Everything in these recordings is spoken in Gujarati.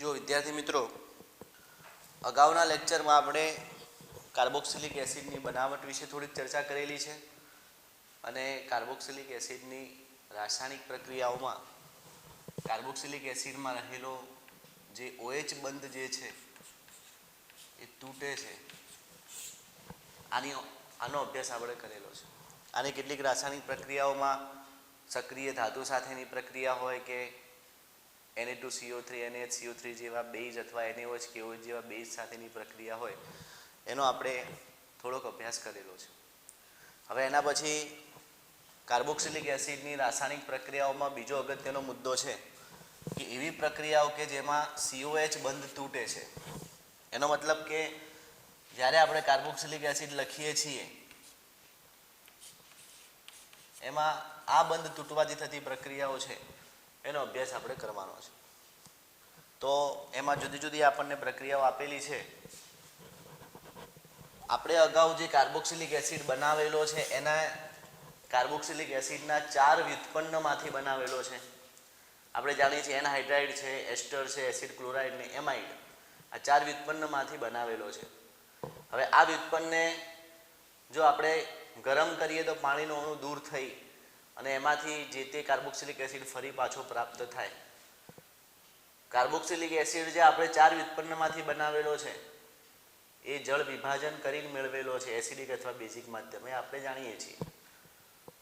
જો વિદ્યાર્થી મિત્રો, અગાઉના લેક્ચરમાં આપણે કાર્બોક્સિલિક એસિડની બનાવટ વિશે થોડીક ચર્ચા કરેલી છે અને કાર્બોક્સિલિક એસિડની રાસાયણિક પ્રક્રિયાઓમાં કાર્બોક્સિલિક એસિડમાં રહેલો જે OH બંધ જે છે એ તૂટે છે. આનો અભ્યાસ આપણે કરેલો છે. આની કેટલીક રાસાયણિક પ્રક્રિયાઓમાં સક્રિય ધાતુ સાથેની પ્રક્રિયા હોય કે Na2CO3 NaHCO3 જેવા બેઝ અથવા NaOH KOH જેવા બેઝ સાથેની પ્રક્રિયા હોય એનો આપણે થોડોક અભ્યાસ કરેલો છે. હવે એના પછી કાર્બોક્સિલિક એસિડની રાસાયણિક પ્રક્રિયાઓમાં બીજો અગત્યનો મુદ્દો છે કે એવી પ્રક્રિયાઓ કે જેમાં COH બંધ તૂટે છે. એનો મતલબ કે જ્યારે આપણે કાર્બોક્સિલિક એસિડ લખીએ છીએ એમાં આ બંધ તૂટવાથી થતી પ્રક્રિયાઓ છે એનો અભ્યાસ આપણે કરવાનો છે. તો એમાં જુદી જુદી આપણને પ્રક્રિયાઓ આપેલી છે. આપણે અગાઉ જે કાર્બોક્સિલિક એસિડ બનાવેલો છે એના કાર્બોક્સિલિક એસિડના 4 વ્યુત્પન્નમાંથી બનાવેલો છે. આપણે જાણીએ છીએ એનહાઇડ્રાઇડ છે, એસ્ટર છે, એસિડ ક્લોરાઇડ ને એમાઇડ. આ 4 વ્યુત્પન્નમાંથી બનાવેલો છે. હવે આ વ્યુત્પન્નને જો આપણે ગરમ કરીએ તો પાણીનો અણુ દૂર થઈ અને એમાંથી જે તે કાર્બોક્સિલિક એસિડ ફરી પાછો પ્રાપ્ત થાય. કાર્બોક્સિલિક એસિડ જે આપણે 4 વ્યુત્પન્નમાંથી બનાવેલો છે એ જળ વિભાજન કરીને મેળવેલો છે એસિડિક અથવા બેઝિક માધ્યમે, આપણે જાણીએ છીએ.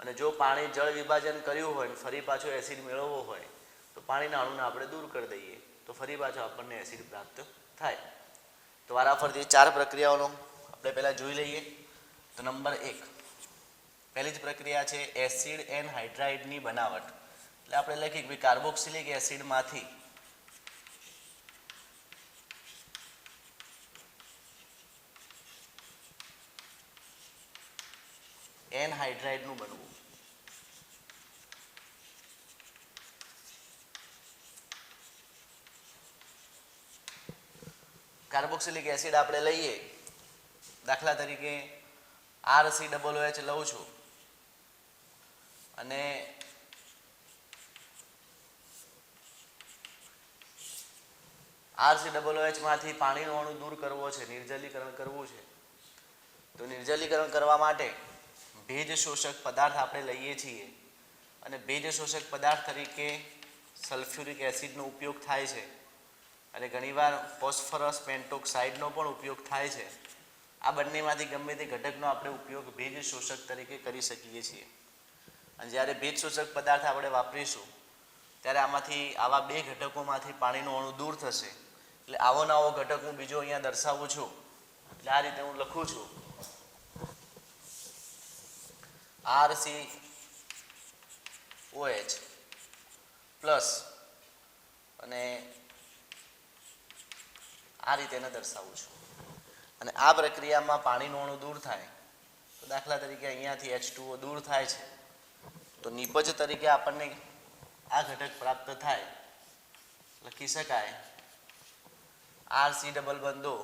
અને જો પાણી જળ વિભાજન કર્યું હોય ફરી પાછો એસિડ મેળવવો હોય તો પાણીના અણુને આપણે દૂર કરી દઈએ તો ફરી પાછો આપણને એસિડ પ્રાપ્ત થાય. તો વારાફરતી 4 પ્રક્રિયાઓનો આપણે પહેલાં જોઈ લઈએ. તો નંબર 1, પહેલી જ પ્રક્રિયા છે એસિડ એનહાઇડ્રાઇડની બનાવટ. એટલે આપણે લખીએ કે કાર્બોક્સિલિક એસિડમાંથી એનહાઇડ્રાઇડનું બનવું. કાર્બોક્સિલિક એસિડ આપણે લઈએ, દાખલા તરીકે RCOOH લઉં છું અને RCOOH માંથી પાણીનો અણુ દૂર કરવો છે, નિર્જલીકરણ કરવું છે. તો નિર્જલીકરણ કરવા માટે ભેજ શોષક પદાર્થ આપણે લઈએ છીએ અને ભેજ શોષક પદાર્થ તરીકે સલ્ફ્યુરિક એસિડનો ઉપયોગ થાય છે અને ઘણીવાર ફોસ્ફરસ પેન્ટોક્સાઇડનો પણ ઉપયોગ થાય છે. આ બંનેમાંથી ગમે તે ઘટકનો આપણે ઉપયોગ ભેજ શોષક તરીકે કરી શકીએ છીએ. અને જ્યારે ભેજ શોષક પદાર્થ આપણે વાપરીશું ત્યારે આમાંથી આવા 2 ઘટકોમાંથી પાણીનો અણુ દૂર થશે. એટલે આવો નવો ઘટક હું બીજો અહીંયા દર્શાવું છું. એટલે આ રીતે હું લખું છું RCOH પ્લસ અને આ રીતે એને દર્શાવું છું. અને આ પ્રક્રિયામાં પાણીનો અણુ દૂર થાય તો દાખલા તરીકે અહીંયાથી H2O દૂર થાય છે તો નિપજ તરીકે આપણને આ ઘટક પ્રાપ્ત થાય. લખી શકાય RC ડબલ બંધો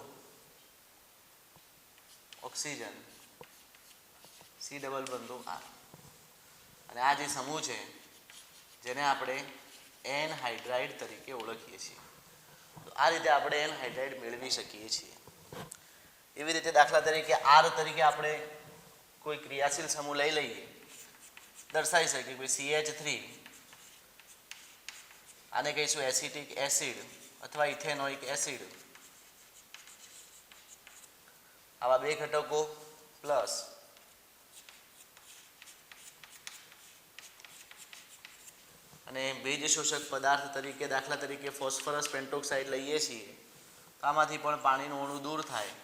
ઓક્સિજન C ડબલ બંધો R. અને આ જે સમૂહ છે જેને આપણે એનહાઇડ્રાઇડ તરીકે ઓળખીએ છીએ. તો આ રીતે આપણે એનહાઇડ્રાઇડ મેળવી શકીએ છીએ. એવી રીતે દાખલા તરીકે R તરીકે આપણે કોઈ ક્રિયાશીલ સમૂહ લઈ લઈએ, દર્શાવી શકીએ કોઈ CH3, આને કહીશું એસિટિક એસિડ અથવા ઇથેનોઇક એસિડ. આવા 2 ઘટકો પ્લસ અને ભેજ શોષક પદાર્થ તરીકે દાખલા તરીકે ફોસ્ફરસ પેન્ટોક્સાઇડ લઈએ છીએ તો આમાંથી પણ પાણીનું અણુ દૂર થાય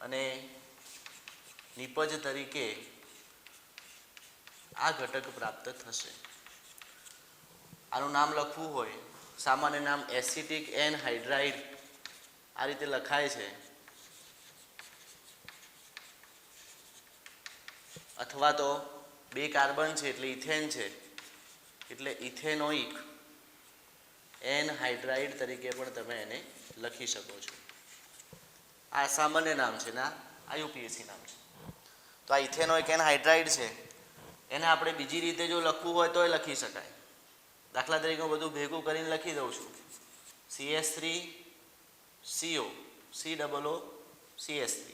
અને નિપજ તરીકે આ ઘટક પ્રાપ્ત થશે. આનું નામ લખવું હોય, સામાન્ય નામ એસિટિક એનહાઇડ્રાઇડ આ રીતે લખાય છે, અથવા તો 2 કાર્બન છે એટલે ઇથેન છે એટલે ઇથેનોઇક એનહાઇડ્રાઇડ તરીકે પણ તમે એને લખી શકો છો. આ સામાન્ય નામ છે ને આ UPSC નામ છે. તો આ ઇથેનોઇક એનહાઇડ્રાઇડ છે એને આપણે બીજી રીતે જો લખવું હોય તો એ લખી શકાય. દાખલા તરીકે હું બધું ભેગું કરીને લખી દઉં છું CH3 CO COO CH3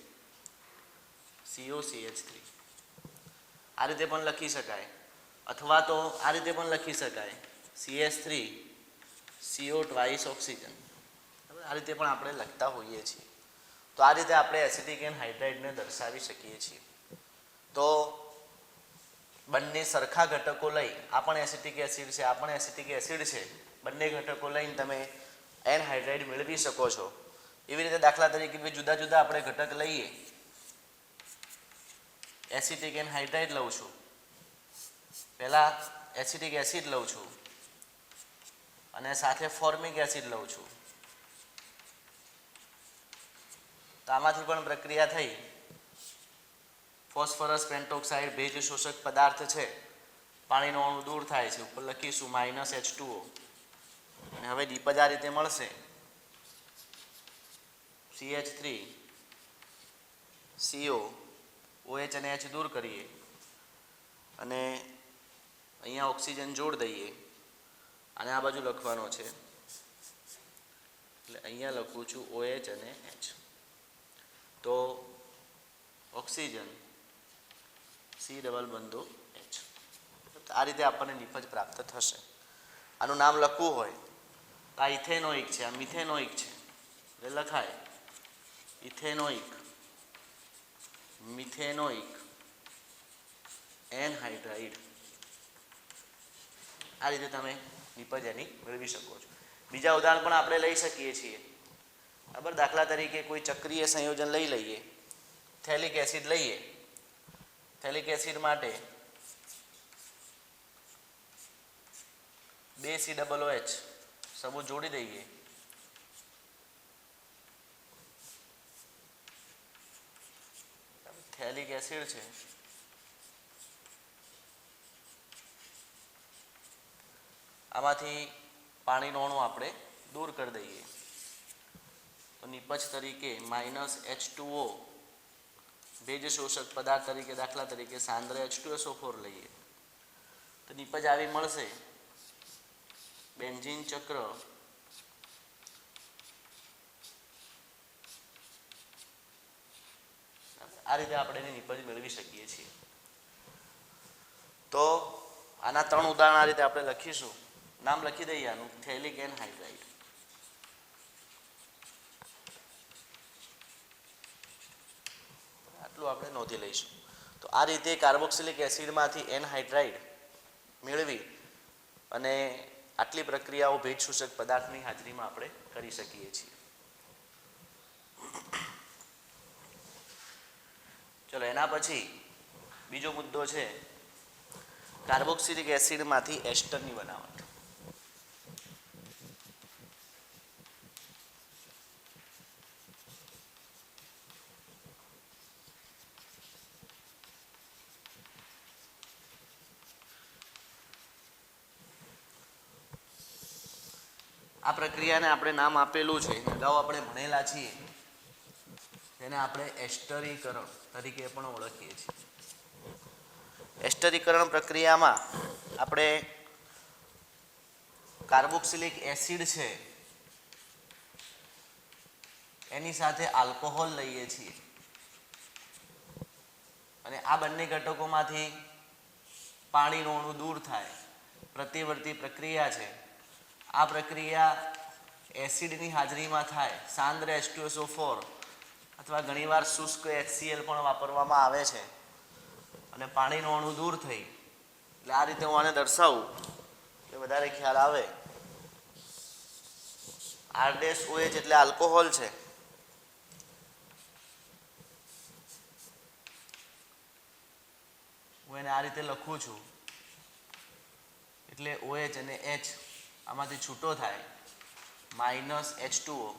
COCH3 આ રીતે પણ લખી શકાય, અથવા તો આ રીતે પણ લખી શકાય CH3 CO ટ્વાઇસ ઓક્સિજન. આ રીતે પણ આપણે લખતા હોઈએ છીએ. તો આ રીતે આપણે એસિટિક એનહાઇડ્રાઇડને દર્શાવી શકીએ છીએ. તો બંને સરખા ઘટકો લઈ, આ પણ એસિટિક એસિડ છે, આ પણ એસિટિક એસિડ છે, બંને ઘટકો લઈને તમે એનહાઇડ્રાઇડ મેળવી શકો છો. એવી રીતે દાખલા તરીકે જુદા જુદા આપણે ઘટક લઈએ, એસિટિક એનહાઇડ્રાઇડ લઉં છું, પહેલા એસિટિક એસિડ લઉં છું અને સાથે ફોર્મિક એસિડ લઉં છું. તો આમાંથી પણ પ્રક્રિયા થઈ, ફોસ્ફરસ પેન્ટોક્સાઇડ ભેજ શોષક પદાર્થ છે, પાણીનો અણુ દૂર થાય છે, ઉપર લખીશું -H2O. અને હવે નિપજ આ રીતે મળશે, CH3 CO OH અને H દૂર કરીએ અને અહીંયા ઓક્સિજન જોડ દઈએ અને આ બાજુ લખવાનો છે, એટલે અહીંયા લખું છું OH અને H. તો ઓક્સિજન C ડબલ બંધો H. આ રીતે આપણને નિપજ પ્રાપ્ત થશે. આનું નામ લખવું હોય તો આ ઇથેનોઇક છે, આ મિથેનોઇક છે, એટલે લખાય ઇથેનોઇક મિથેનોઇક એનહાઇડ્રાઇડ. આ રીતે તમે નિપજ એની મેળવી શકો છો. બીજા ઉદાહરણ પણ આપણે લઈ શકીએ છીએ. બરાબર, દાખલા તરીકે કોઈ ચક્રીય સંયોજન લઈ લઈએ, થેલિક એસિડ લઈએ. થેલિક એસિડ માટે 2COOH સમૂહ જોડી દઈએ, થેલિક એસિડ છે, આમાંથી પાણીનો અણુ આપણે દૂર કરી દઈએ. તો નિપજ તરીકે -H2O ભેજ શોષક પદાર્થ તરીકે દાખલા તરીકે સાંદ્ર H2SO4 લઈએ તો નિપજ આવી મળશે, બેન્ઝીન ચક્ર આ રીતે આપણે એની નિપજ મેળવી શકીએ છીએ. તો આના 3 ઉદાહરણ આ રીતે આપણે લખીશું. નામ લખી દઈએ આનું, થેલિક એનહાઇડ્રાઇડ. આટલું આપણે નોંધી લઈશું. તો આ રીતે કાર્બોક્સિલિક એસિડમાંથી એનહાઇડ્રાઇડ મેળવી અને આટલી પ્રક્રિયાઓ ભેજ શોષક પદાર્થની હાજરીમાં આપણે કરી શકીએ છીએ. ચલો, એના પછી બીજો મુદ્દો છે કાર્બોક્સિલિક એસિડમાંથી એસ્ટરની બનાવટ. આ પ્રક્રિયાને આપણે નામ આપેલું છે, અગાઉ આપણે ભણેલા છીએ, તેને આપણે એસ્ટરીકરણ તરીકે પણ ઓળખીએ છીએ. એસ્ટરીકરણ પ્રક્રિયામાં આપણે કાર્બોક્સિલિક એસિડ છે એની સાથે આલ્કોહોલ લઈએ છીએ અને આ બંને ઘટકોમાંથી પાણીનો અણુ દૂર થાય, પ્રતિવર્તી પ્રક્રિયા છે. આ પ્રક્રિયા એસિડની હાજરીમાં થાય, સાંદ્ર H2SO4 અથવા ઘણીવાર શુષ્ક HCl પણ વાપરવામાં આવે છે અને પાણીનો અણુ દૂર થઈ. એટલે આ રીતે હું આને દર્શાવું કે વધારે ખ્યાલ આવે. R-OH એટલે આલ્કોહોલ છે, હું એને આ રીતે લખું છું, એટલે OH અને H આમાંથી છૂટો થાય, -H2O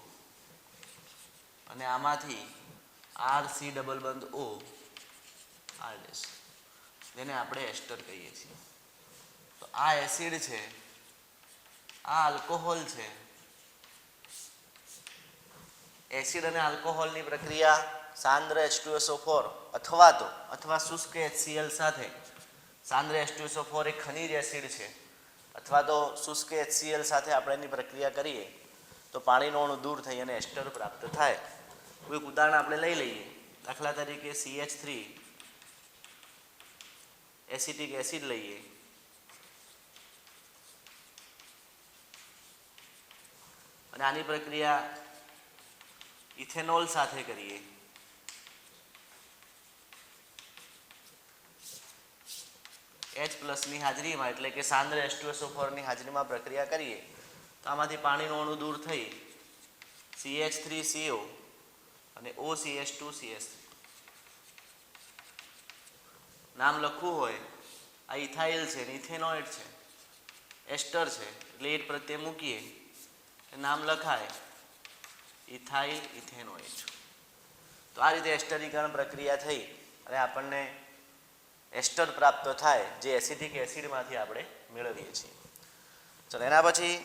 અને આમાંથી RC ડબલ બંધ O R', જેને આપણે એસ્ટર કહીએ છીએ. તો આ એસિડ છે, આ આલ્કોહોલ છે. એસિડ અને આલ્કોહોલની પ્રક્રિયા સાંદ્ર H2SO4 અથવા શુષ્ક HCl સાથે. સાંદ્ર H2SO4 એક ખનિજ એસિડ છે, અથવા તો શુષ્ક HCl સાથે આપણે એની પ્રક્રિયા કરીએ તો પાણીનો અણુ દૂર થઈ અને એસ્ટર પ્રાપ્ત થાય. કોઈક ઉદાહરણ આપણે લઈ લઈએ. દાખલા તરીકે CH3 એસિટિક એસિડ લઈએ અને આની પ્રક્રિયા ઇથેનોલ સાથે કરીએ H+ ની હાજરીમાં, એટલે કે સાંદ્ર H2SO4 ની હાજરીમાં પ્રક્રિયા કરીએ તો આમાંથી પાણીનો અણુ દૂર થઈ CH3CO અને OCH2CH3. નામ લખવું હોય, આ ઇથાઇલ છે ને ઇથેનોઇડ છે, એસ્ટર છે એટલે એ પ્રત્યે મૂકીએ નામ લખાય ઇથાઇલ ઇથેનોઇડ. તો આ રીતે એસ્ટરીકરણ પ્રક્રિયા થઈ અને આપણને એસ્ટર પ્રાપ્ત થાય જે એસિટિક એસિડમાંથી આપણે મેળવીએ છીએ. ચલો એના પછી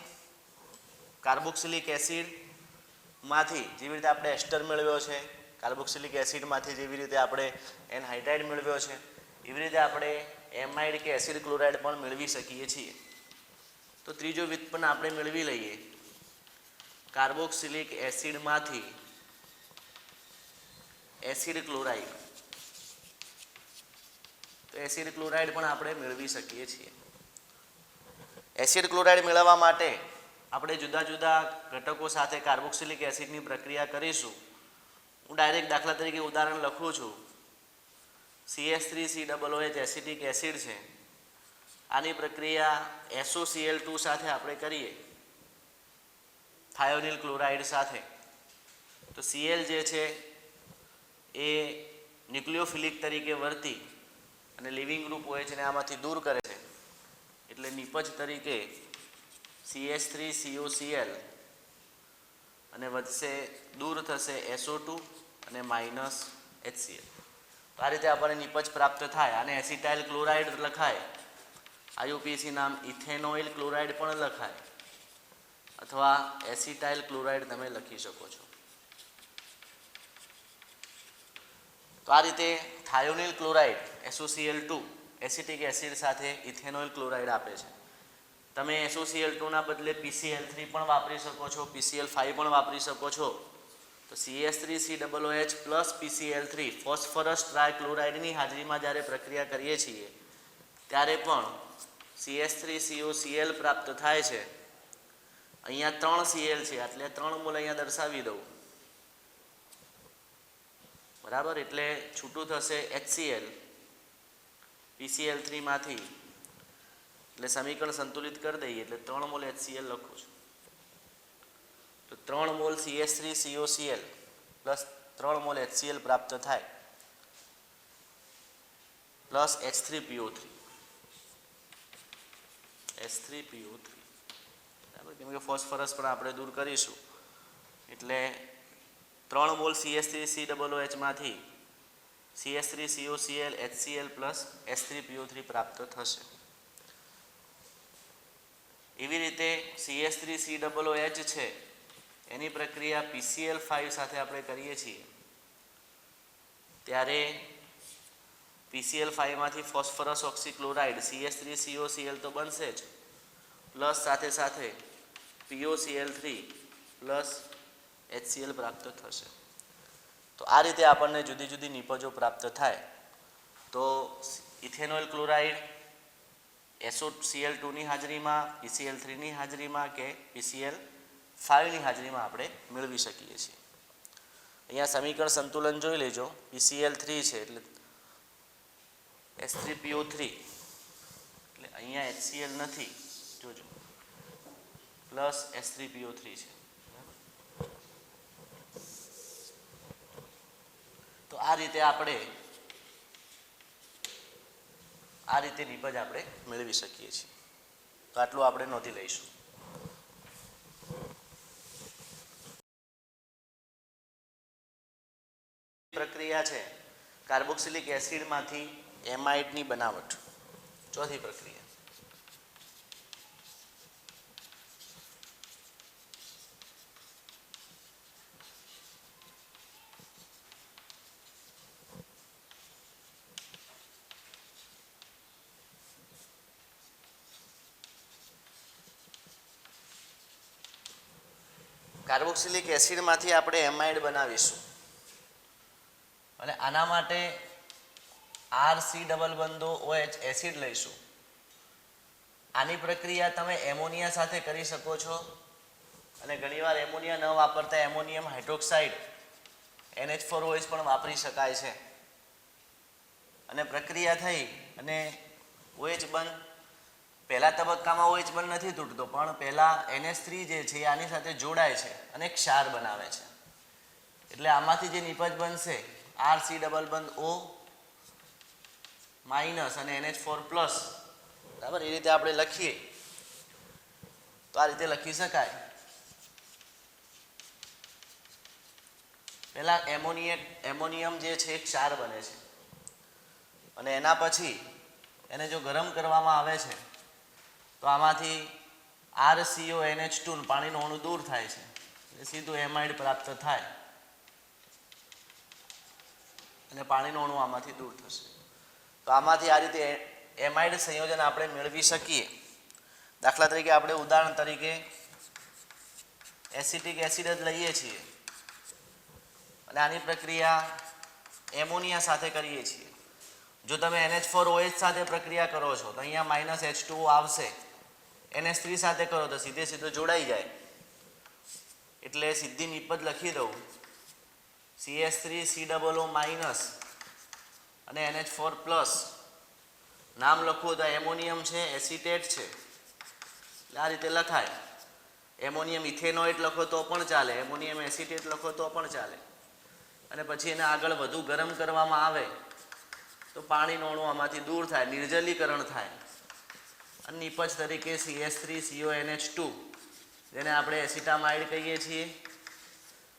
કાર્બોક્સિલિક એસિડમાંથી જેવી રીતે આપણે એસ્ટર મેળવ્યો છે, કાર્બોક્સિલિક એસિડમાંથી જેવી રીતે આપણે એનહાઇડ્રાઇડ મેળવ્યો છે, એવી રીતે આપણે એમાઇડ કે એસિડ ક્લોરાઇડ પણ મેળવી શકીએ છીએ. તો ત્રીજો વ્યુત્પન્ન આપણે મેળવી લઈએ. કાર્બોક્સિલિક એસિડમાંથી એસિડ ક્લોરાઇડ. તો એસિડ ક્લોરાઇડ પણ આપણે મેળવી શકીએ છીએ. એસિડ ક્લોરાઇડ મેળવવા માટે આપણે જુદા જુદા ઘટકો સાથે કાર્બોક્સિલિક એસિડની પ્રક્રિયા કરીશું. હું ડાયરેક્ટ દાખલા તરીકે ઉદાહરણ લખું છું. CH3COOH એસિટિક એસિડ છે, આની પ્રક્રિયા SOCl2 સાથે આપણે કરીએ થાયોનિલ ક્લોરાઇડ સાથે, તો Cl જે છે એ ન્યુક્લિયોફિલિક તરીકે વર્તી અને લિવિંગ ગ્રુપ હોય છે ને આમાંથી દૂર કરે છે, એટલે નિપજ તરીકે CH3COCl અને વધશે દૂર થશે SO2 અને -HCl. તો આ રીતે આપણને નિપજ પ્રાપ્ત થાય. અને એસિટાઇલ ક્લોરાઇડ લખાય, IUPAC નામ ઇથેનોઇલ ક્લોરાઇડ પણ લખાય અથવા એસિટાઇલ ક્લોરાઇડ તમે લખી શકો છો. તો આ રીતે થાયોનિલ ક્લોરાઇડ SOCl2 એસિટિક એસિડ સાથે ઇથેનોઇલ ક્લોરાઇડ આપે છે. તમે SOCl2 ના બદલે PCl3 પણ વાપરી શકો છો, PCl5 પણ વાપરી શકો છો. તો CH3COOH પ્લસ PCl3 ફોસ્ફરસ ટ્રાયક્લોરાઇડની હાજરીમાં જ્યારે પ્રક્રિયા કરીએ છીએ ત્યારે પણ CH3COCl પ્રાપ્ત થાય છે. અહીંયા 3 Cl છે એટલે 3 મોલ અહીંયા દર્શાવી દઉં, બરાબર. એટલે છૂટું થશે HCl PCl3 માંથી, એટલે સમીકરણ સંતુલિત કરી દઈએ એટલે 3 મોલ HCl લખું છું. તો 3 mall CH3COCl plus 3 mall HCl પ્રાપ્ત થાય પ્લસ H3PO3 બરાબર, કેમ કે ફોસ્ફરસ પણ આપણે દૂર કરીશું એટલે 3 મોલ CH3COOH માંથી CH3COCl HCl પ્લસ H3PO3 પ્રાપ્ત થશે. એવી રીતે CH3COOH છે એની પ્રક્રિયા PCl5 સાથે આપણે કરીએ છીએ ત્યારે PCl5 માંથી ફોસ્ફરસ ઓક્સીક્લોરાઇડ CH3COCl તો બનશે જ, પ્લસ સાથે સાથે POCl3 પ્લસ HCl પ્રાપ્ત થશે. તો આ રીતે આપણને જુદી જુદી નિપજો પ્રાપ્ત થાય. તો ઇથેનોઇલ ક્લોરાઇડ SOCl2 ની હાજરીમાં, PCl3 ની હાજરીમાં કે PCl5 ની હાજરીમાં આપણે મેળવી શકીએ છીએ. અહીંયા સમીકરણ સંતુલન જોઈ લેજો. PCl3 છે એટલે H3PO3 એટલે અહીંયા HCl નથી જોજો, પ્લસ H3PO3 છે. તો આ રીતે નિપજ આપણે મેળવી શકીએ છીએ. તો આટલું આપણે નોંધી લઈશું. પ્રક્રિયા છે કાર્બોક્સિલિક એસિડમાંથી એમાઇડની બનાવટ. ચોથી પ્રક્રિયા કાર્બોક્સિલિક એસિડમાંથી આપણે એમાઇડ બનાવીશું અને આના માટે RC ડબલ બંધો OH એસિડ લઈશું. આની પ્રક્રિયા તમે એમોનિયા સાથે કરી શકો છો અને ઘણીવાર એમોનિયા ન વાપરતા એમોનિયમ હાઇડ્રોક્સાઇડ NH4OH પણ વાપરી શકાય છે. અને પ્રક્રિયા થઈ અને OH બંધ પહેલા તબક્કામાં OH બંધ નથી તૂટતો પણ પહેલા NH3 જે છે આની સાથે જોડાય છે અને ક્ષાર બનાવે છે. એટલે આમાંથી જે નિપજ બનશે RC ડબલ બંધ O માઇનસ અને NH4 પ્લસ, બરાબર. એ રીતે આપણે લખીએ તો આ રીતે લખી શકાય. પહેલા એમોનિયમ જે છે ક્ષાર બને છે અને એના પછી એને જો ગરમ કરવામાં આવે છે તો આમાંથી RCO NH2 પાણીનું અણુ દૂર થાય છે એટલે સીધું એમાઇડ પ્રાપ્ત થાય અને પાણીનું અણુ આમાંથી દૂર થશે. તો આમાંથી આ રીતે એમાઇડ સંયોજન આપણે મેળવી શકીએ. દાખલા તરીકે આપણે ઉદાહરણ તરીકે એસિટિક એસિડ જ લઈએ છીએ અને આની પ્રક્રિયા એમોનિયા સાથે કરીએ છીએ. જો તમે NH4OH સાથે પ્રક્રિયા કરો છો તો અહીંયા માઇનસ H2O આવશે. NH3 સાથે કરો તો સીધો જોડાઈ જાય. એટલે સીધી નિપજ લખી દઉં CH3COO માઇનસ અને NH4 પ્લસ. નામ લખવું તો એમોનિયમ છે, એસિટેટ છે, એટલે આ રીતે લખાય. એમોનિયમ ઇથેનોઇટ લખો તો પણ ચાલે, એમોનિયમ એસિટેટ લખો તો પણ ચાલે. અને પછી એને આગળ વધુ ગરમ કરવામાં આવે તો પાણીનું અણુ આમાંથી દૂર થાય, નિર્જલીકરણ થાય અને નિપજ તરીકે CH3CONH2 જેને આપણે એસિટામાઇડ કહીએ છીએ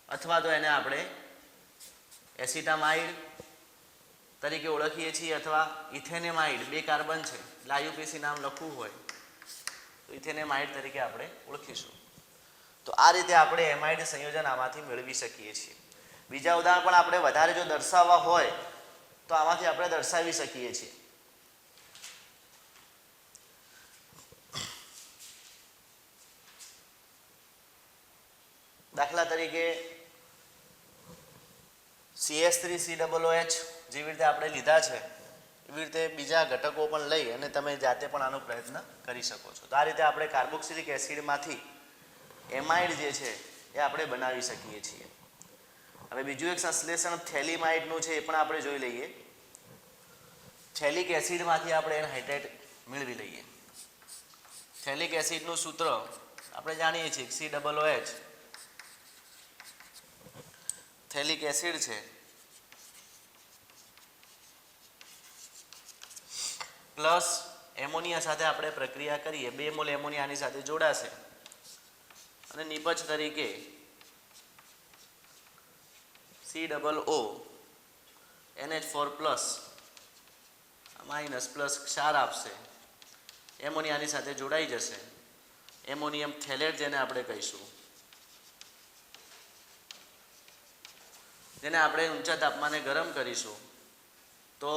અથવા તો એને આપણે એસિટામાઇડ તરીકે ઓળખીએ છીએ અથવા ઇથેનેમાઇડ, 2 કાર્બન છે એટલે IUPAC નામ લખવું હોય તો ઇથેનેમાઇડ તરીકે આપણે ઓળખીશું. તો આ રીતે આપણે એમાઇડ સંયોજન આમાંથી મેળવી શકીએ છીએ. બીજા ઉદાહરણ પણ આપણે વધારે જો દર્શાવવા હોય તો આમાંથી આપણે દર્શાવી શકીએ છીએ. દાખલા તરીકે CH3COOH જેવી રીતે આપણે લીધા છે એવી રીતે બીજા ઘટકો પણ લઈ અને તમે જાતે પણ આનો પ્રયત્ન કરી શકો છો. તો આ રીતે આપણે કાર્બોક્સિલિક એસિડમાંથી એમાઇડ જે છે એ આપણે બનાવી શકીએ છીએ. હવે બીજું એક સંશ્લેષણ થેલિમાઇડનું છે એ પણ આપણે જોઈ લઈએ. થેલિક એસિડમાંથી આપણે એનહાઇડ્રેટ મેળવી લઈએ. થેલિક એસિડનું સૂત્ર આપણે જાણીએ છીએ COOH. થેલિક એસિડ છે પ્લસ એમોનિયા સાથે આપણે પ્રક્રિયા કરીએ, 2 મોલ એમોનિયા આની સાથે જોડાશે અને નિપજ તરીકે COO NH4 plus minus plus ક્ષાર આપશે. એમોનિયાની સાથે જોડાઈ જશે. એમોનિયમ થેલેટ જેને આપણે કહીશું, જેને આપણે ઊંચા તાપમાને ગરમ કરીશું તો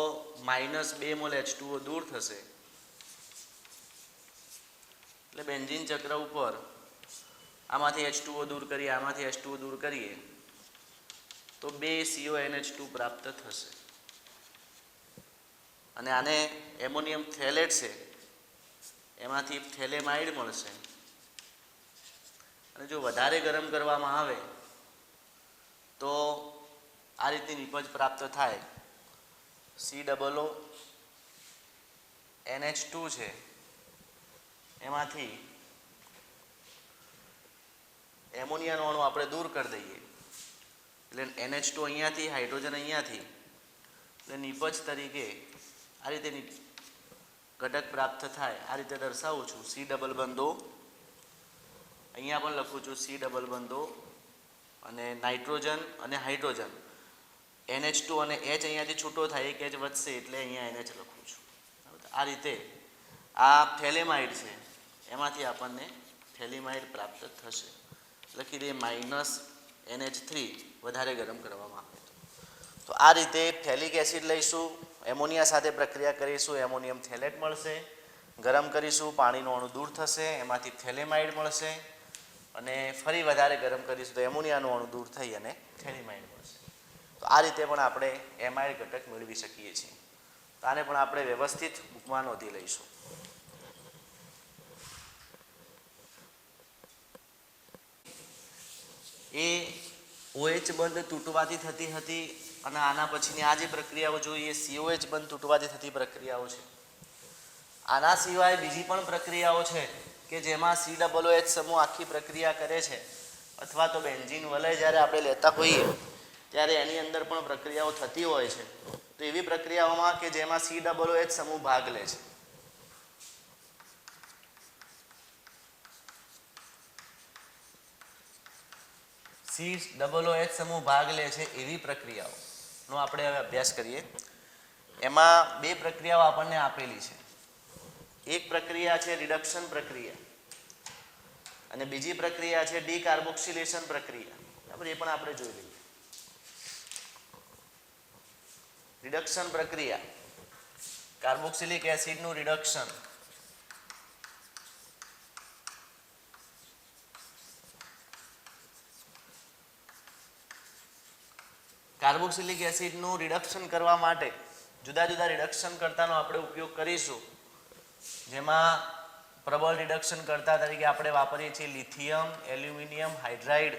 -2 મોલ H2O દૂર થશે. એટલે બેન્ઝીન ચક્ર ઉપર આમાંથી H2O દૂર કરીએ, આમાંથી H2O દૂર કરીએ તો 2 CONH2 પ્રાપ્ત થશે અને આને એમોનિયમ થેલેટ છે એમાંથી થેલેમાઇડ મળશે. અને જો વધારે ગરમ કરવામાં આવે તો આ રીતની નિપજ પ્રાપ્ત થાય. COO NH2 છે એમાંથી એમોનિયાનો અણુ આપણે દૂર કરી દઈએ એટલે NH2 અહીંયાથી, હાઇડ્રોજન અહીંયાથી, એટલે નિપજ તરીકે આ રીતે ઘટક પ્રાપ્ત થાય. આ રીતે દર્શાવું છું. C ડબલ બંધો અહીંયા પણ લખું છું, C ડબલ બંધો અને નાઇટ્રોજન અને હાઇડ્રોજન NH2 અને H અહીંયાથી છૂટો થાય, એક H વધશે એટલે અહીંયા NH લખું છું. આ રીતે આ થેલેમાઇડ છે એમાંથી આપણને થેલિમાઇડ પ્રાપ્ત થશે. લખી દઈએ -NH3 વધારે ગરમ કરવામાં આવે તો આ રીતે થેલિક એસિડ લઈશું, એમોનિયા સાથે પ્રક્રિયા કરીશું, એમોનિયમ થેલેટ મળશે. ગરમ કરીશું, પાણીનું અણુ દૂર થશે, એમાંથી થેલેમાઇડ મળશે. અને ફરી વધારે ગરમ કરીશું તો એમોનિયાનું અણુ દૂર થઈ અને થેલિમાઇન મળશે. તો આ રીતે પણ આપણે એમાઇડ ઘટક મેળવી શકીએ છીએ. તો આને પણ આપણે વ્યવસ્થિત બુકમાં નોંધી લઈશું. એ OH બંધ તૂટવાથી થતી હતી અને આના પછીની આ જે પ્રક્રિયાઓ જોઈએ COH બંધ તૂટવાથી થતી પ્રક્રિયાઓ છે. આના સિવાય બીજી પણ પ્રક્રિયાઓ છે કે જેમાં COOH સમૂહ આખી પ્રક્રિયા કરે છે, અથવા તો બેન્ઝીન વલય જ્યારે આપણે લેતા હોઈએ ત્યારે એની અંદર પણ પ્રક્રિયાઓ થતી હોય છે. તો એવી પ્રક્રિયાઓમાં કે જેમાં COOH સમૂહ ભાગ લે છે, COOH સમૂહ ભાગ લે છે એવી પ્રક્રિયાઓનો આપણે હવે અભ્યાસ કરીએ. એમાં બે પ્રક્રિયાઓ આપણને આપેલી છે. એક પ્રક્રિયા છે રિડક્શન પ્રક્રિયા અને બીજી પ્રક્રિયા છે ડીકાર્બોક્સિલેશન પ્રક્રિયા. બરાબર, એ પણ આપણે જોઈ લઈએ. રિડક્શન પ્રક્રિયા, કાર્બોક્સિલિક એસિડનું રિડક્શન. કાર્બોક્સિલિક એસિડનું રિડક્શન કરવા માટે જુદા જુદા રિડક્શન કર્તાનો આપણે ઉપયોગ કરીશું, જેમાં પ્રબળ રિડક્શન કર્તા તરીકે આપણે વાપરીએ છીએ લિથિયમ એલ્યુમિનિયમ હાઇડ્રાઇડ,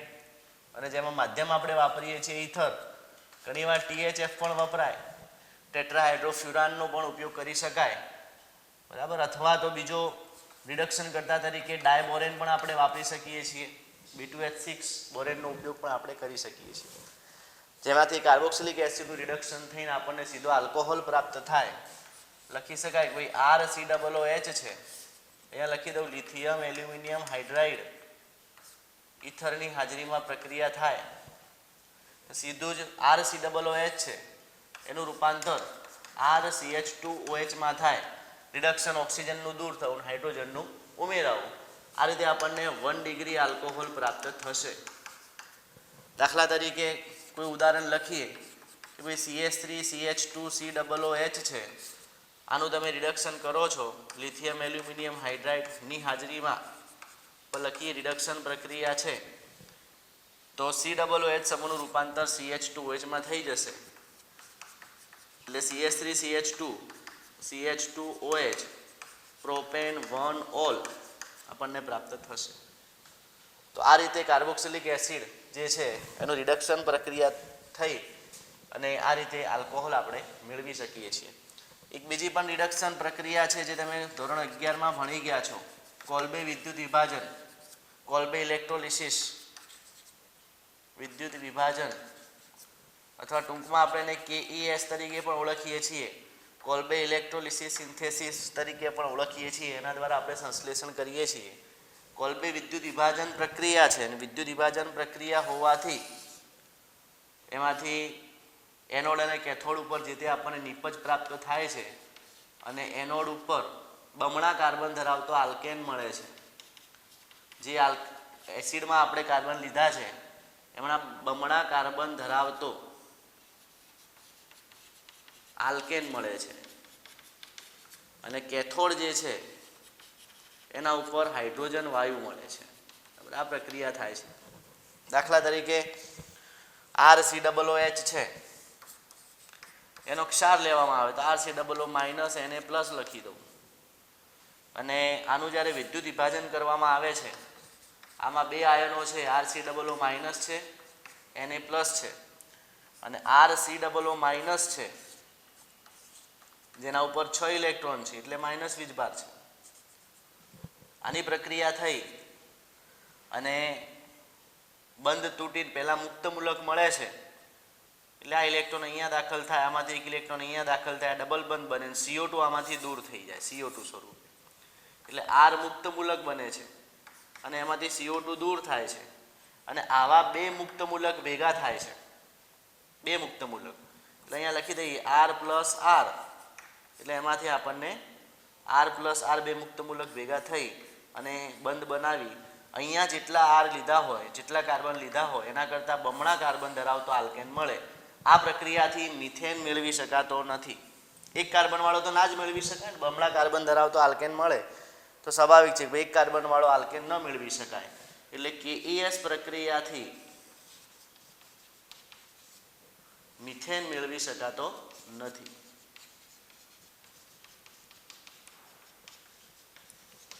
અને જેમાં માધ્યમ આપણે વાપરીએ છીએ ઇથર. ઘણીવાર THF પણ વપરાય, ટેટ્રાહાઇડ્રોફ્યુરાનનો પણ ઉપયોગ કરી શકાય. બરાબર, અથવા તો બીજો રિડક્શન કરતા તરીકે ડાયબોરેન પણ આપણે વાપરી શકીએ છીએ. B2H6 બોરેનનો ઉપયોગ પણ આપણે કરી શકીએ છીએ, જેમાંથી કાર્બોક્સિલિક એસિડનું રિડક્શન થઈને આપણને સીધો આલ્કોહોલ પ્રાપ્ત થાય. લખી શકાય કે ભાઈ RCOOH છે, અહીંયા લખી દઉં લિથિયમ એલ્યુમિનિયમ હાઇડ્રાઇડ ઇથરની હાજરીમાં પ્રક્રિયા થાય તો સીધું જ RCOOH છે એનું રૂપાંતર RCH2OH માં થાય. રિડક્શન ઓક્સિજનનું દૂર થવું, હાઇડ્રોજનનું ઉમેરાવું. આ રીતે આપણને 1 ડિગ્રી આલ્કોહોલ પ્રાપ્ત થશે. દાખલા તરીકે કોઈ ઉદાહરણ લખીએ કે ભાઈ CH3CH2COOH છે, આનું તમે રિડક્શન કરો છો લિથિયમ એલ્યુમિનિયમ હાઇડ્રાઇડની હાજરીમાં, પર લખીએ રિડક્શન પ્રક્રિયા છે તો COOH સમૂહનું રૂપાંતર CH2OH માં થઈ જશે. એટલે CH3CH2CH2OH પ્રોપેન 1 ઓલ આપણને પ્રાપ્ત થશે. તો આ રીતે કાર્બોક્સિલિક એસિડ જે છે એનું રિડક્શન પ્રક્રિયા થઈ અને આ રીતે આલ્કોહોલ આપણે મેળવી શકીએ છીએ. એક બીજી પણ રિડક્શન પ્રક્રિયા છે જે તમે ધોરણ 11માં ભણી ગયા છો, કોલ્બે વિદ્યુત વિભાજન, કોલ્બે ઇલેક્ટ્રોલિસિસ વિદ્યુત વિભાજન, અથવા ટૂંકમાં આપણે KES તરીકે પણ ઓળખીએ છીએ, કોલ્બે ઇલેક્ટ્રોલિસિસ સિન્થેસિસ તરીકે પણ ઓળખીએ છીએ. એના દ્વારા આપણે સંશ્લેષણ કરીએ છીએ. કોલ્બે વિદ્યુત વિભાજન પ્રક્રિયા છે, અને વિદ્યુત વિભાજન પ્રક્રિયા હોવાથી એમાંથી એનોડ અને કેથોડ ઉપર જે તે આપણને નિપજ પ્રાપ્ત થાય છે, અને એનોડ ઉપર બમણા કાર્બન ધરાવતો આલ્કેન મળે છે. જે એસિડમાં આપણે કાર્બન લીધા છે એમાં બમણા કાર્બન ધરાવતો આલ્કેન મળે છે, અને કેથોડ જે છે એના ઉપર હાઇડ્રોજન વાયુ મળે છે. આ પ્રક્રિયા થાય છે. દાખલા તરીકે RCOOH છે, એનો ક્ષાર લેવામાં આવે તો RCOO માઇનસ Na પ્લસ લખી દઉં, અને આનું જ્યારે વિદ્યુત વિભાજન કરવામાં આવે છે, આમાં બે આયનો છે, RCOO માઇનસ છે, Na પ્લસ છે, અને RCOO માઇનસ છે જેના ઉપર 6 ઇલેક્ટ્રોન છે એટલે માઇનસ વીજભાર છે. આની પ્રક્રિયા થઈ અને બંધ તૂટીને પહેલા મુક્ત મૂલક મળે છે, એટલે આ ઇલેક્ટ્રોન અહીંયા દાખલ થાય, આમાંથી એક ઇલેક્ટ્રોન અહીંયા દાખલ થાય, ડબલ બંધ બને, CO2 આમાંથી દૂર થઈ જાય CO2 સ્વરૂપે, એટલે R મુક્ત મૂલક બને છે અને એમાંથી CO2 દૂર થાય છે. અને આવા બે મુક્ત મૂલક ભેગા થાય છે, બે મુક્ત મૂલક, એટલે અહીંયા લખી દઈએ R પ્લસ R, એટલે એમાંથી આપણને R પ્લસ R બે મુક્ત મૂલક ભેગા થઈ અને બંધ બનાવી અહીંયા જેટલા R લીધા હોય, જેટલા કાર્બન લીધા હોય એના કરતાં બમણા કાર્બન ધરાવતો આલ્કેન મળે. આ પ્રક્રિયાથી મિથેન મેળવી શકાતો નથી. એક કાર્બનવાળો તો ના જ મેળવી શકાય, બમણા કાર્બન ધરાવતો આલ્કેન મળે તો સ્વાભાવિક છે કે એક કાર્બનવાળો આલ્કેન ન મેળવી શકાય. એટલે KES પ્રક્રિયાથી મિથેન મેળવી શકાતો નથી.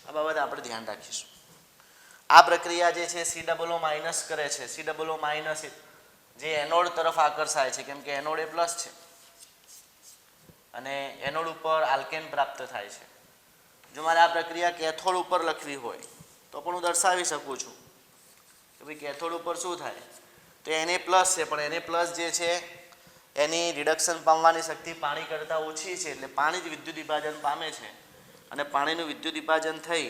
આ બાબત આપણે ધ્યાન રાખીશું. આ પ્રક્રિયા જે છે COO માઇનસ કરે છે. COO માઇનસ જે એનોડ તરફ આકર્ષાય છે, કેમ કે એનોડ એ પ્લસ છે અને એનોડ ઉપર આલ્કેન પ્રાપ્ત થાય છે. જો મારે આ પ્રક્રિયા કેથોડ ઉપર લખવી હોય તો પણ હું દર્શાવી શકું છું કે ભાઈ કેથોડ ઉપર શું થાય, તો Na પ્લસ છે, પણ Na પ્લસ જે છે એની રિડક્શન પામવાની શક્તિ પાણી કરતાં ઓછી છે, એટલે પાણી જ વિદ્યુત વિભાજન પામે છે અને પાણીનું વિદ્યુત વિભાજન થઈ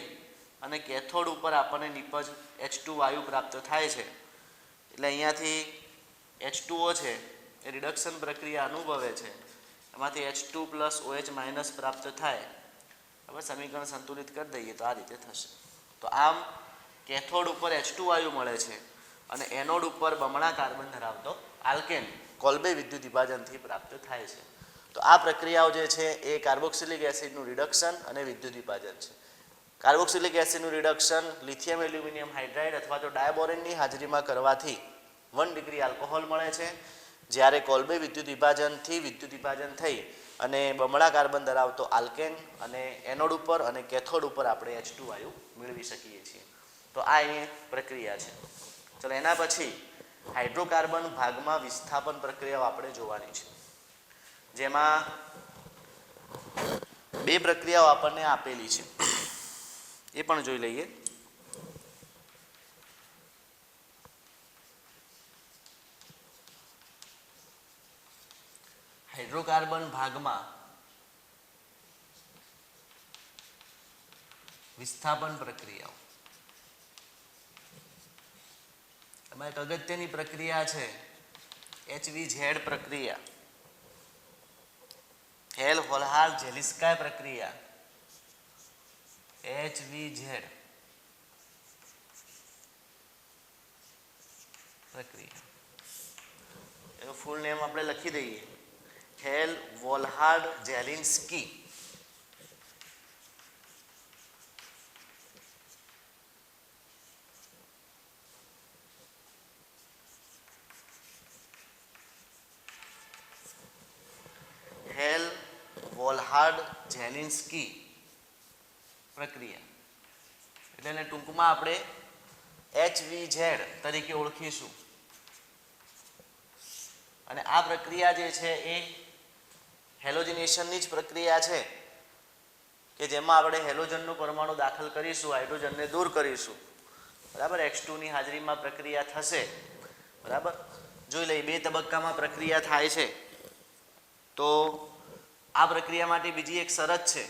અને કેથોડ ઉપર આપણને નિપજ H2 વાયુ પ્રાપ્ત થાય છે. એટલે અહીંયાથી H2O છે એ રિડક્શન પ્રક્રિયા અનુભવે છે, એમાંથી H2 પ્લસ OH માઇનસ પ્રાપ્ત થાય. હવે સમીકરણ સંતુલિત કરી દઈએ તો આ રીતે થશે. તો આમ કેથોડ ઉપર H2 વાયુ મળે છે અને એનોડ ઉપર બમણા કાર્બન ધરાવતો આલ્કેન કોલ્બે વિદ્યુત વિભાજનથી પ્રાપ્ત થાય છે. તો આ પ્રક્રિયાઓ જે છે એ કાર્બોક્સિલિક એસિડનું રિડક્શન અને વિદ્યુત વિભાજન છે. કાર્બોક્સિલિક એસિડનું રિડક્શન લિથિયમ એલ્યુમિનિયમ હાઇડ્રાઇડ અથવા તો ડાયબોરેનની હાજરીમાં કરવાથી 1 ડિગ્રી આલ્કોહોલ મળે છે, જ્યારે કોલ્બે વિદ્યુત વિભાજનથી વિદ્યુત વિભાજન થઈ અને બમણા કાર્બન ધરાવતો આલ્કેન અને એનોડ ઉપર અને કેથોડ ઉપર આપણે H2 વાયુ મેળવી શકીએ છીએ. તો આ એની પ્રક્રિયા છે. ચલો એના પછી હાઇડ્રોકાર્બન ભાગમાં વિસ્થાપન પ્રક્રિયાઓ આપણે જોવાની છે, જેમાં બે પ્રક્રિયાઓ આપણને આપેલી છે, એ પણ જોઈ લઈએ. હાઇડ્રોકાર્બન ભાગમાં વિસ્થાપન પ્રક્રિયાઓ. એમાં એક અગત્યની પ્રક્રિયા છે HVZ પ્રક્રિયા, હેલ-હોલહાર-ઝેલિસ્કાય પ્રક્રિયા, HVZ પ્રક્રિયા. એનું ફૂલ નેમ આપણે લખી દઈએ, હેલ-વોલ્હાર્ડ-ઝેલિન્સ્કી. હેલ-વોલ્હાર્ડ-ઝેલિન્સ્કી પ્રક્રિયા, એટલે એને ટૂંકમાં આપણે HVZ તરીકે ઓળખીશું. અને આ પ્રક્રિયા જે છે એ હેલોજિનેશનની જ પ્રક્રિયા છે કે જેમાં આપણે હેલોજનનો પરમાણુ દાખલ કરીશું, હાઇડ્રોજનને દૂર કરીશું. બરાબર, X2 ની હાજરીમાં પ્રક્રિયા થશે. બરાબર, જોઈ લઈએ 2 તબક્કામાં પ્રક્રિયા થાય છે. તો આ પ્રક્રિયા માટે બીજી એક શરત છે